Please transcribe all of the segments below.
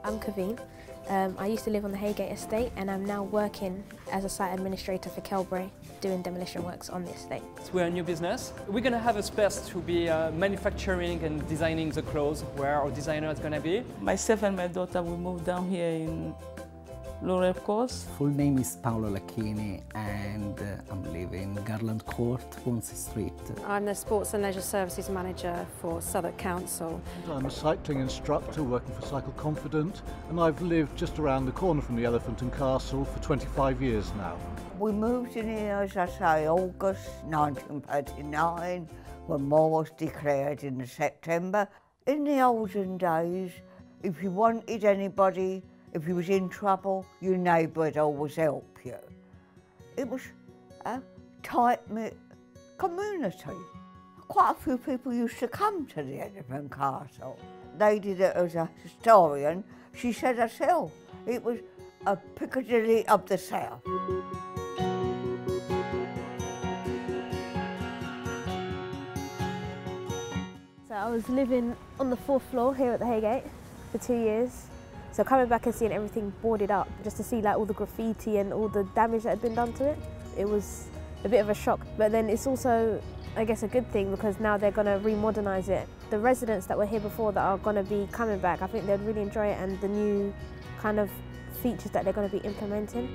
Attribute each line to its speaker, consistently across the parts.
Speaker 1: I'm Kaveen. I used to live on the Haygate estate and I'm now working as a site administrator for Kelbury, doing demolition works on the estate.
Speaker 2: We're a new business. We're going to have a space to be manufacturing and designing the clothes where our designer is going to be.
Speaker 3: Myself and my daughter, we moved down here in Laurel Course.
Speaker 4: Full name is Paolo Lacchini and I'm living in Garland Court, Ponsey Street.
Speaker 5: I'm the Sports and Leisure Services Manager for Southwark Council.
Speaker 6: I'm a cycling instructor working for Cycle Confident, and I've lived just around the corner from the Elephant and Castle for 25 years now.
Speaker 7: We moved in here, as I say, August 1939, when war was declared in September. In the olden days, if you wanted anybody, if you was in trouble, your neighbour would always help you. It was a tight-knit community. Quite a few people used to come to the Elephant Castle. Lady that was a historian, she said herself, it was a Piccadilly of the South.
Speaker 1: So I was living on the 4th floor here at the Haygate for 2 years. So coming back and seeing everything boarded up, just to see like all the graffiti and all the damage that had been done to it, it was a bit of a shock. But then it's also, I guess, a good thing because now they're going to re-modernise it. The residents that were here before that are going to be coming back, I think they'd really enjoy it, and the new kind of features that they're going to be implementing.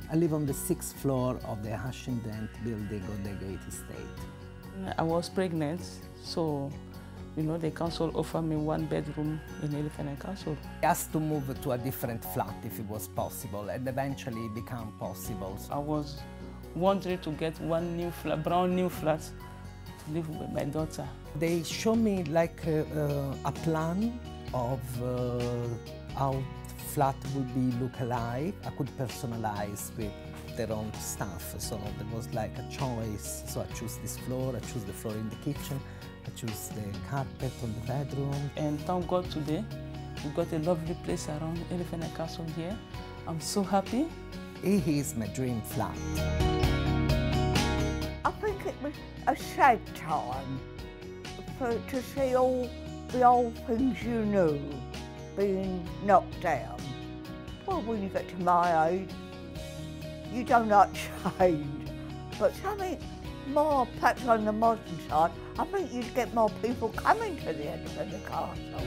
Speaker 4: I live on the 6th floor of the Ashenden building on the Gate Estate.
Speaker 3: I was pregnant, so the council offered me 1 bedroom in Elephant and Castle.
Speaker 4: I asked to move to a different flat if it was possible, and eventually it became possible.
Speaker 3: I was wanting to get one new flat, brand new flat, to live with my daughter.
Speaker 4: They showed me like a plan of how flat would be look alike. I could personalize with their own stuff, so there was like a choice. So I choose this floor, I choose the floor in the kitchen, I choose the carpet on the bedroom.
Speaker 3: And thank God today, we got a lovely place around Elephant and Castle here. I'm so happy.
Speaker 4: It is my dream flat.
Speaker 7: I think it was a sad time to see all the old things you knew being knocked down. Well, when you get to my age, you don't like change. But something more, perhaps on the modern side, I think you'd get more people coming to the Elephant and Castle.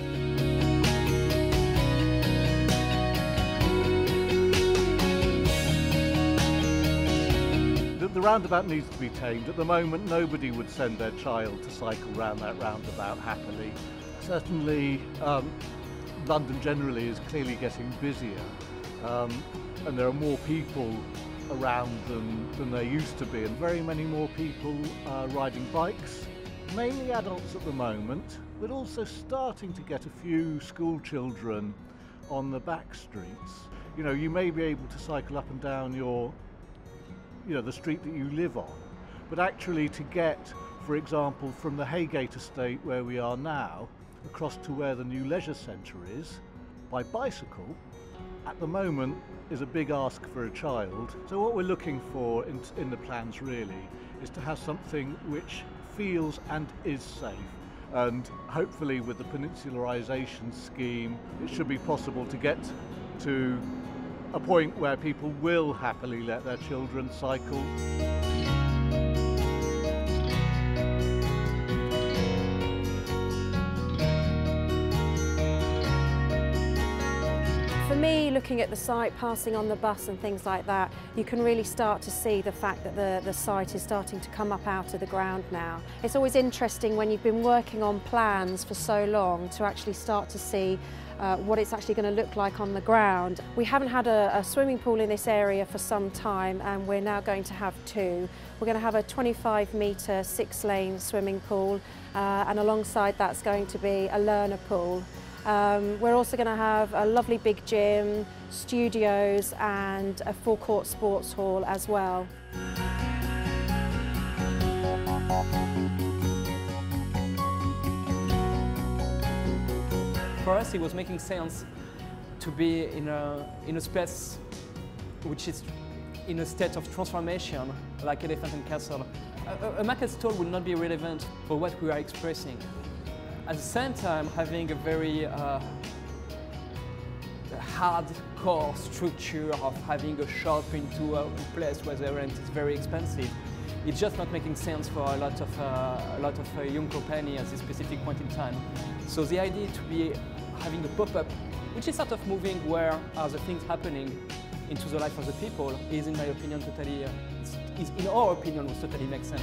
Speaker 6: The roundabout needs to be tamed. At the moment, nobody would send their child to cycle round that roundabout happily. Certainly, London generally is clearly getting busier, and there are more people around than there used to be, and very many more people riding bikes, mainly adults at the moment, but also starting to get a few school children on the back streets. You may be able to cycle up and down the street that you live on, but actually to get, for example, from the Haygate estate where we are now, across to where the new leisure centre is, by bicycle, at the moment is a big ask for a child. So what we're looking for in the plans really is to have something which feels and is safe. And hopefully with the peninsularisation scheme, it should be possible to get to a point where people will happily let their children cycle.
Speaker 5: For me, looking at the site, passing on the bus and things like that, you can really start to see the fact that the site is starting to come up out of the ground now. It's always interesting when you've been working on plans for so long to actually start to see what it's actually going to look like on the ground. We haven't had a swimming pool in this area for some time, and we're now going to have two. We're going to have a 25-metre 6-lane swimming pool, and alongside that's going to be a learner pool. We're also going to have a lovely big gym, studios and a forecourt sports hall as well.
Speaker 2: For us, it was making sense to be in a space which is in a state of transformation, like Elephant and Castle. A market stall will not be relevant for what we are expressing. At the same time, having a very hardcore structure of having a shop into a place where the rent is very expensive, it's just not making sense for a lot of young companies at this specific point in time. So the idea to be having a pop-up, which is sort of moving where are the things happening into the life of the people, is, in my opinion, totally, in our opinion, would totally make sense.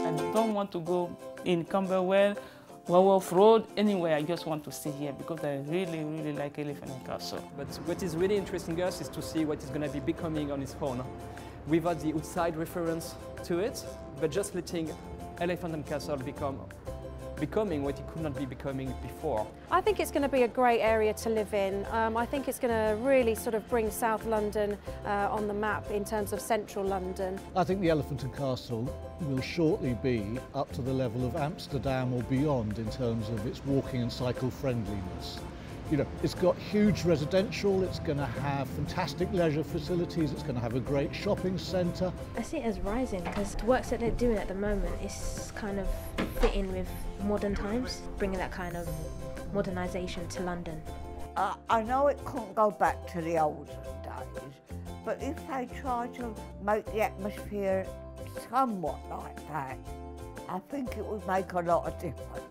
Speaker 3: I don't want to go in Camberwell, Southwark Road, anywhere. I just want to stay here because I really, really like Elephant and Castle.
Speaker 2: But what is really interesting us is to see what is going to be becoming on its own, without the outside reference to it, but just letting Elephant and Castle becoming what it could not be becoming before.
Speaker 5: I think it's going to be a great area to live in. I think it's going to really sort of bring South London on the map in terms of central London.
Speaker 6: I think the Elephant and Castle will shortly be up to the level of Amsterdam or beyond in terms of its walking and cycle friendliness. You know, it's got huge residential, it's going to have fantastic leisure facilities, it's going to have a great shopping centre.
Speaker 1: I see it as rising because the works that they're doing at the moment is kind of fitting with modern times, bringing that kind of modernisation to London.
Speaker 7: I know it can't go back to the olden days, but if they try to make the atmosphere somewhat like that, I think it would make a lot of difference.